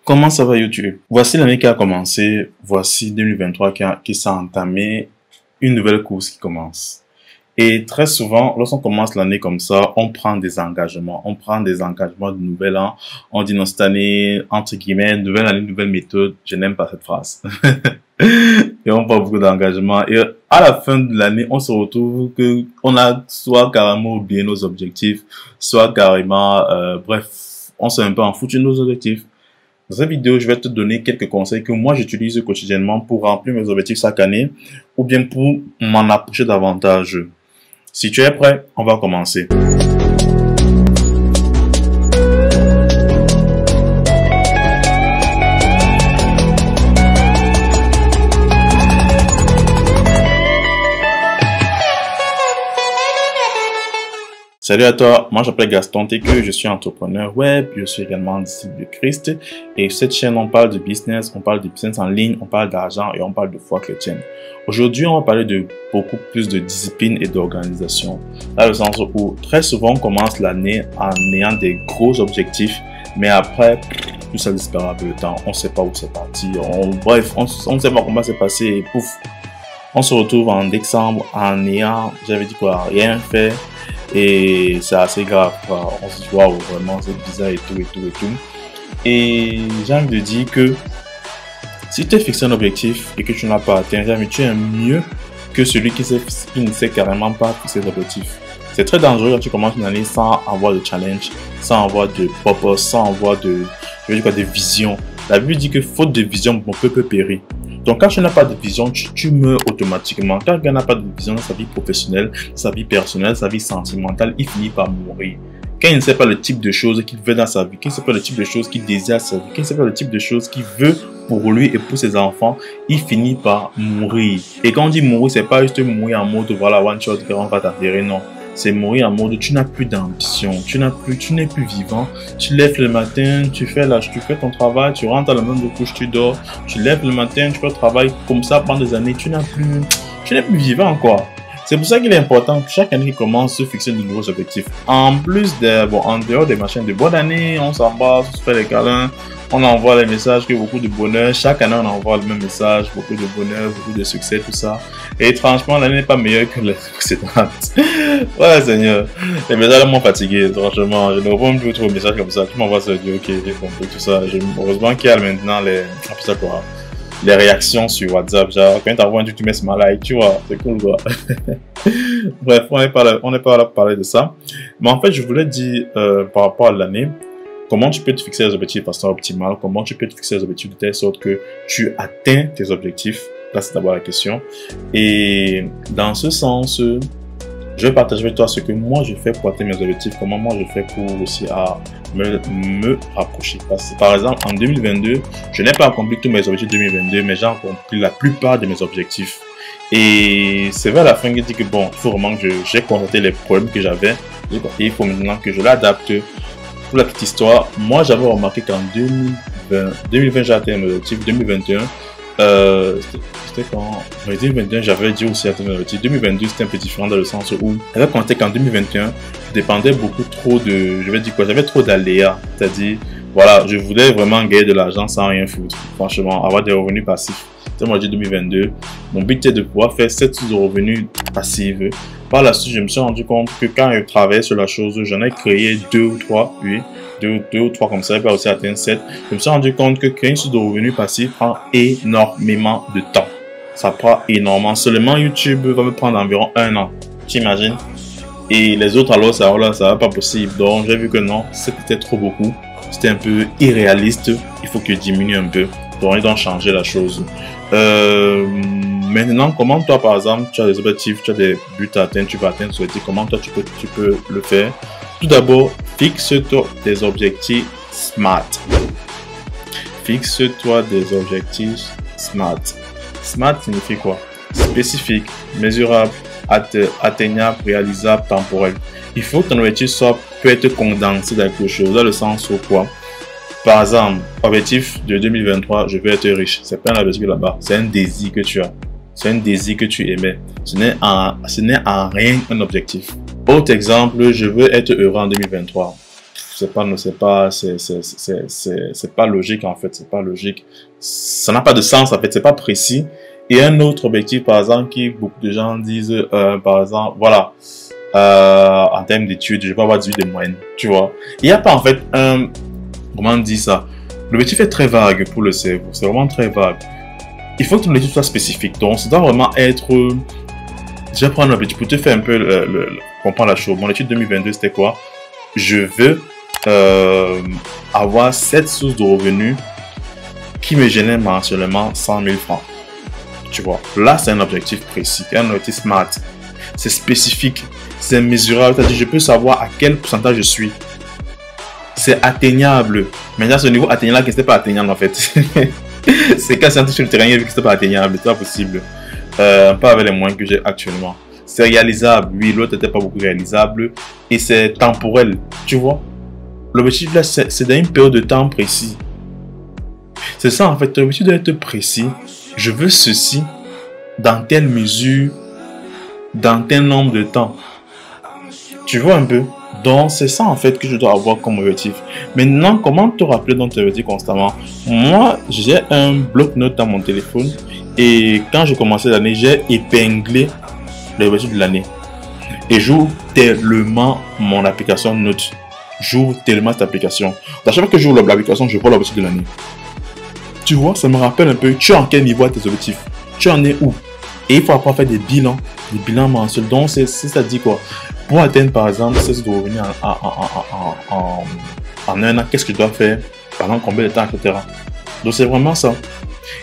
Comment ça va YouTube? Voici l'année qui a commencé, voici 2023 qui s'est entamé, une nouvelle course qui commence. Et très souvent, lorsqu'on commence l'année comme ça, on prend des engagements. On prend des engagements de nouvel an. On dit non, cette année, entre guillemets, nouvelle année, nouvelle méthode. Je n'aime pas cette phrase. Et on prend beaucoup d'engagements. Et à la fin de l'année, on se retrouve que on a soit carrément oublié nos objectifs, soit carrément, bref, on s'est un peu en foutu de nos objectifs. Dans cette vidéo, je vais te donner quelques conseils que moi j'utilise quotidiennement pour remplir mes objectifs chaque année ou bien pour m'en approcher davantage. Si tu es prêt, on va commencer. Salut à toi, moi j'appelle Gaston Téku, je suis entrepreneur web, je suis également disciple de Christ et sur cette chaîne on parle de business en ligne, on parle d'argent et on parle de foi chrétienne. Aujourd'hui on va parler de beaucoup plus de discipline et d'organisation, dans le sens où très souvent on commence l'année en ayant des gros objectifs mais après tout ça disparaît avec le temps, on ne sait pas où c'est parti, bref on ne sait pas comment c'est passé et pouf, on se retrouve en décembre en ayant, j'avais dit quoi, rien fait. Et c'est assez grave, on se dit waouh, vraiment c'est bizarre et tout. Et j'ai envie de dire que si tu as fixé un objectif et que tu n'as pas atteint, tu es mieux que celui qui ne sait carrément pas fixer l'objectif. C'est très dangereux quand tu commences une année sans avoir de challenge, sans avoir de purpose, sans avoir de vision. La Bible dit que faute de vision, mon peuple périt. Donc, quand tu n'as pas de vision, tu meurs automatiquement. Quand quelqu'un n'a pas de vision dans sa vie professionnelle, sa vie personnelle, sa vie sentimentale, il finit par mourir. Quand il ne sait pas le type de choses qu'il veut dans sa vie, quand il ne sait pas le type de choses qu'il désire sa vie, quand il ne sait pas le type de choses qu'il veut pour lui et pour ses enfants, il finit par mourir. Et quand on dit mourir, c'est pas juste mourir en mode voilà, one shot, on va t'enterrer, non. C'est mourir en mode tu n'as plus d'ambition, tu n'es plus vivant, tu lèves le matin, tu fais ton travail, tu rentres à la même couche, tu dors, tu lèves le matin, tu fais le travail comme ça pendant des années, tu n'es plus vivant quoi. C'est pour ça qu'il est important que chaque année qui commence se fixer de nouveaux objectifs. En plus en dehors des machines de bonne année, on s'embrasse, on se fait les câlins, on envoie les messages que beaucoup de bonheur. Chaque année, on envoie le même message, beaucoup de bonheur, beaucoup de succès, tout ça. Et franchement, l'année n'est pas meilleure que les précédentes. Ouais, Seigneur. Les messages m'ont fatigué, franchement. Je ne réponds plus trop aux messages comme ça. Tu m'envoies ça, je dis ok, j'ai compris tout ça. Heureusement qu'il y a maintenant les réactions sur WhatsApp. Genre, quand tu envoies un truc, tu mets ce like, tu vois. C'est cool, quoi. Bref, on n'est pas là pour parler de ça. Mais en fait, je voulais dire par rapport à l'année, comment tu peux te fixer des objectifs de façon optimale, comment tu peux te fixer des objectifs de telle sorte que tu atteins tes objectifs. Là, c'est d'abord la question. Et dans ce sens, je vais partager avec toi ce que moi je fais pour atteindre mes objectifs, comment moi je fais pour aussi à me rapprocher. Par exemple, en 2022, je n'ai pas accompli tous mes objectifs 2022, mais j'ai accompli la plupart de mes objectifs. Et c'est vers la fin que je dis que bon, il faut vraiment que j'ai constaté les problèmes que j'avais. Et il faut maintenant que je l'adapte. Pour la petite histoire, moi j'avais remarqué qu'en 2020 j'ai atteint mes objectifs, 2021, c'était quand 2021 j'avais dit aussi atteint mes objectifs, 2022 c'était un peu différent dans le sens où j'avais constaté qu'en 2021 je dépendais beaucoup trop j'avais trop d'aléas, c'est-à-dire voilà, je voulais vraiment gagner de l'argent sans rien foutre, franchement, avoir des revenus passifs. C'est moi j'ai 2022, mon but était de pouvoir faire 7 sources de revenus passifs. Par la suite, je me suis rendu compte que quand je travaillais sur la chose, j'en ai créé 2 ou 3, oui, 2 ou 3 comme ça, et pas aussi atteindre 7. Je me suis rendu compte que créer une source de revenus passifs prend énormément de temps. Ça prend énormément. Seulement YouTube va me prendre environ 1 an. Tu imagines? Et les autres alors, ça va pas possible. Donc j'ai vu que non, c'était trop beaucoup. C'était un peu irréaliste. Il faut que je diminue un peu. Donc ils doivent changer la chose. Maintenant, comment toi, par exemple, tu as des objectifs, tu as des buts à atteindre, tu vas atteindre ce objectif, comment toi, tu peux le faire? Tout d'abord, fixe-toi des objectifs SMART. Fixe-toi des objectifs SMART. SMART signifie quoi? Spécifique, mesurable, atteignable, réalisable, temporel. Il faut que ton objectif peut être condensé dans quelque chose, dans le sens où quoi? Par exemple, objectif de 2023, je veux être riche. C'est pas un objectif là-bas, c'est un désir que tu as. C'est un désir que tu émets. Ce n'est en rien un objectif. Autre exemple, je veux être heureux en 2023. c'est pas logique en fait, c'est pas logique. Ça n'a pas de sens en fait, c'est pas précis. Et un autre objectif, par exemple, qui beaucoup de gens disent, par exemple, voilà, en termes d'études, je vais avoir 18 de moyenne, tu vois. Il n'y a pas en fait un, comment on dit ça? L'objectif est très vague pour le cerveau, c'est vraiment très vague. Il faut que ton objectif soit spécifique, donc ça doit vraiment être, je vais prendre un objectif pour te faire un peu comprendre la chose. Mon étude 2022, c'était quoi? Je veux avoir 7 sources de revenus qui me génèrent mensuellement 100 000 francs. Tu vois, là, c'est un objectif précis, un objectif smart. C'est spécifique, c'est mesurable. C'est-à-dire, je peux savoir à quel pourcentage je suis. C'est atteignable. Maintenant, ce niveau atteignable, que ce n'est pas atteignable en fait. C'est quand c'est sur le terrain, vu que ce n'est pas atteignable, c'est pas possible. Pas avec les moyens que j'ai actuellement. C'est réalisable, oui, l'autre n'était pas beaucoup réalisable. Et c'est temporel, tu vois. L'objectif là, c'est dans une période de temps précis. C'est ça en fait, l'objectif doit être précis. Je veux ceci dans telle mesure, dans tel nombre de temps. Tu vois un peu? Donc, c'est ça en fait que je dois avoir comme objectif. Maintenant, comment te rappeler dans tes objectifs constamment? Moi, j'ai un bloc-notes dans mon téléphone et quand j'ai commencé l'année, j'ai épinglé l'objectif de l'année. Et j'ouvre tellement mon application Notes. J'ouvre tellement cette application. À chaque fois que j'ouvre l'application, je vois l'objectif de l'année. Tu vois, ça me rappelle un peu, tu es en quel niveau à tes objectifs? Tu en es où? Et il faut après faire des bilans mensuels. Donc, ça dit quoi? Pour atteindre, par exemple, ce de revenir en un an, qu'est-ce que tu dois faire? Pendant combien de temps, etc. Donc, c'est vraiment ça.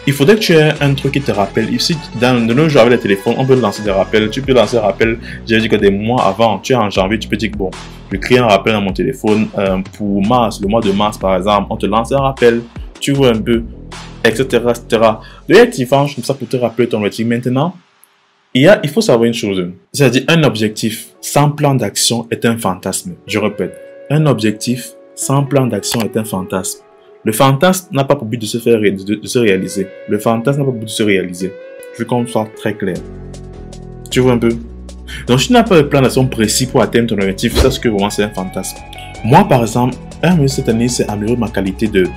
Il faudrait que tu aies un truc qui te rappelle. Ici, dans nos jours avec les téléphones, on peut lancer des rappels. Tu peux lancer un rappel, j'avais dit que des mois avant, tu es en janvier, tu peux dire que bon, je crée un rappel dans mon téléphone pour mars, le mois de mars, par exemple. On te lance un rappel, tu vois un peu, etc. etc. De l'activage comme ça pour te rappeler ton objectif. Maintenant, il faut savoir une chose. C'est-à-dire, un objectif sans plan d'action est un fantasme. Je répète, un objectif sans plan d'action est un fantasme. Le fantasme n'a pas pour but de se réaliser. Le fantasme n'a pas pour but de se réaliser. Je veux qu'on soit très clair. Tu vois un peu? Donc, si tu n'as pas de plan d'action précis pour atteindre ton objectif, sache que vraiment c'est un fantasme. Moi, par exemple, un but cette année, c'est améliorer ma qualité de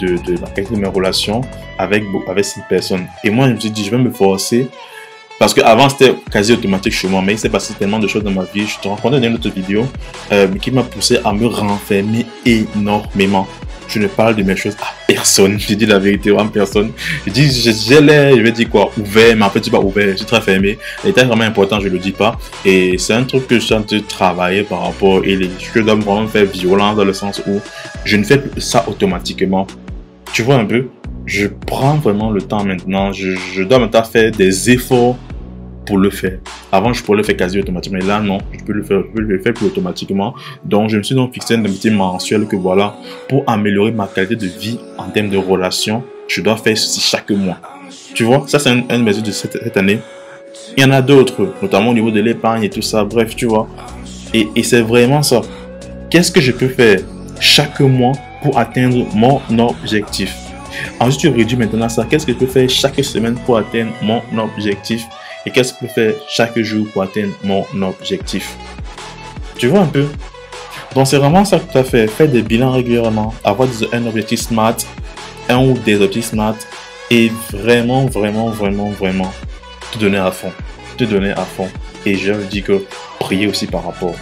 mes relations avec 6 personnes. Et moi, je me suis dit, je vais me forcer. Parce qu'avant, c'était quasi automatique chez moi, mais il s'est passé tellement de choses dans ma vie. Je te racontais dans une autre vidéo qui m'a poussé à me renfermer énormément. Je ne parle de mes choses à personne. Je dis la vérité à personne. Je dis, j'ai l'air, je vais dire quoi, ouvert, mais en fait, je suis pas ouvert, je suis très fermé. L'état est vraiment important, je le dis pas. Et c'est un truc que je suis en train de travailler par rapport, et je dois vraiment faire violence dans le sens où je ne fais plus ça automatiquement. Tu vois un peu? Je prends vraiment le temps maintenant. Je dois maintenant faire des efforts pour le faire. Avant, je pourrais le faire quasi automatiquement. Mais là, non, je peux le faire plus automatiquement. Donc, je me suis donc fixé un petit mensuel que voilà, pour améliorer ma qualité de vie en termes de relations, je dois faire ceci chaque mois. Tu vois, ça, c'est une mesure de cette année. Il y en a d'autres, notamment au niveau de l'épargne et tout ça. Bref, tu vois. Et c'est vraiment ça. Qu'est-ce que je peux faire chaque mois pour atteindre mon objectif? Ensuite, tu réduis maintenant ça. Qu'est-ce que je peux faire chaque semaine pour atteindre mon objectif? Et qu'est-ce que je peux faire chaque jour pour atteindre mon objectif? Tu vois un peu? Donc, c'est vraiment ça que tu as fait. Faire des bilans régulièrement. Avoir un objectif smart. Un ou des objectifs smart. Et vraiment, vraiment, vraiment, vraiment te donner à fond. Te donner à fond. Et je dis que prier aussi par rapport.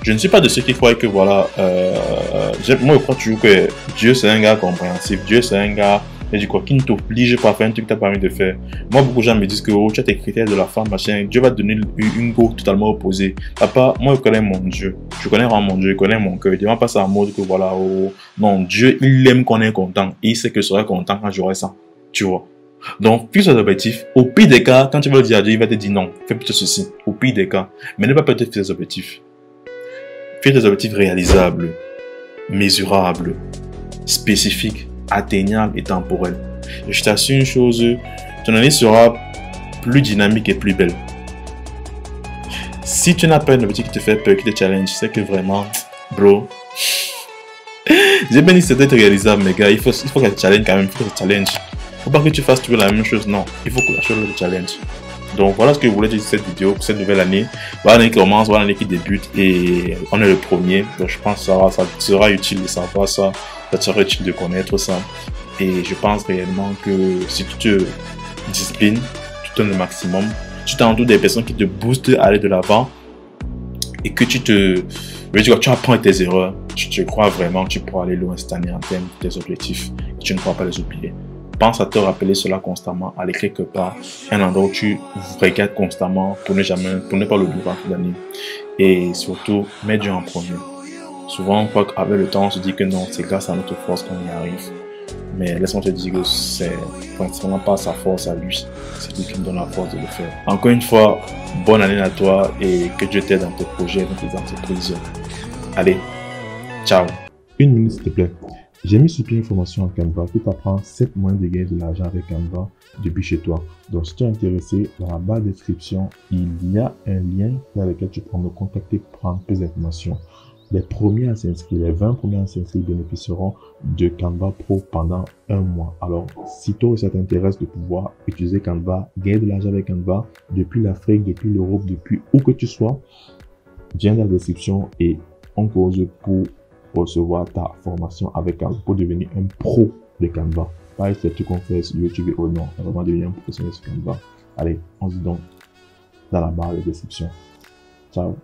Je ne suis pas de ceux qui croient que voilà, moi je crois toujours que Dieu c'est un gars compréhensif, Dieu c'est un gars qui ne t'oblige pas à faire un truc que tu n'as pas envie de faire. Moi beaucoup de gens me disent que oh, tu as tes critères de la femme, machin, Dieu va te donner une go totalement opposée. Papa, moi je connais mon Dieu, je connais vraiment mon Dieu, je connais mon cœur, il ne va pas ça en mode que voilà, oh, non, Dieu il aime qu'on est content, et il sait que je serai content quand j'aurai ça, tu vois. Donc, fixe tes objectifs. Au pire des cas, quand tu vas le dire à Dieu, il va te dire non, fais plutôt ceci, au pire des cas. Mais ne pas peut-être fixer tes objectifs. Fais des objectifs réalisables, mesurables, spécifiques, atteignables et temporels. Et je t'assure une chose, ton année sera plus dynamique et plus belle. Si tu n'as pas un objectif qui te fait peur, qui te challenge, c'est que vraiment, bro, j'ai bien dit que c'était réalisable, mes gars, il faut que tu te challenge quand même, il faut que tu te challenge. Faut pas que tu fasses toujours la même chose, non, il faut que la chose te challenge. Donc voilà ce que je voulais dire de cette vidéo pour cette nouvelle année. Voilà l'année qui commence, voilà l'année qui débute et on est le premier. Donc je pense que ça sera utile de savoir ça, ça sera utile de connaître ça. Et je pense réellement que si tu te disciplines, tu donnes le maximum, tu t'entoures des personnes qui te boostent à aller de l'avant et que tu apprends tes erreurs, je crois vraiment que tu pourras aller loin cette année en termes de tes objectifs et tu ne pourras pas les oublier. Pense à te rappeler cela constamment, à l'écrire quelque part, un endroit où tu regardes constamment pour ne pas l'oublier par toute l'année. Et surtout, mets Dieu en premier. Souvent, avec le temps, on se dit que non, c'est grâce à notre force qu'on y arrive. Mais laisse-moi te dire que c'est principalement pas sa force à lui. C'est lui qui me donne la force de le faire. Encore une fois, bonne année à toi et que Dieu t'aide dans tes projets, dans tes entreprises. Allez, ciao. Une minute s'il te plaît. J'ai mis sur pied une formation en Canva qui t'apprend 7 moyens de gagner de l'argent avec Canva depuis chez toi. Donc si tu es intéressé, dans la barre de description, il y a un lien dans lequel tu peux me contacter pour prendre plus d'informations. Les premiers à s'inscrire, les 20 premiers à s'inscrire bénéficieront de Canva Pro pendant 1 mois. Alors, si toi ça t'intéresse de pouvoir utiliser Canva, gagner de l'argent avec Canva, depuis l'Afrique, depuis l'Europe, depuis où que tu sois, viens dans la description et on cause pour recevoir ta formation avec Canva, pour devenir un pro de Canva. Pas être ce qu'on fait sur YouTube ou non, vraiment devenir un professionnel sur Canva. Allez, on se dit donc dans la barre de description. Ciao.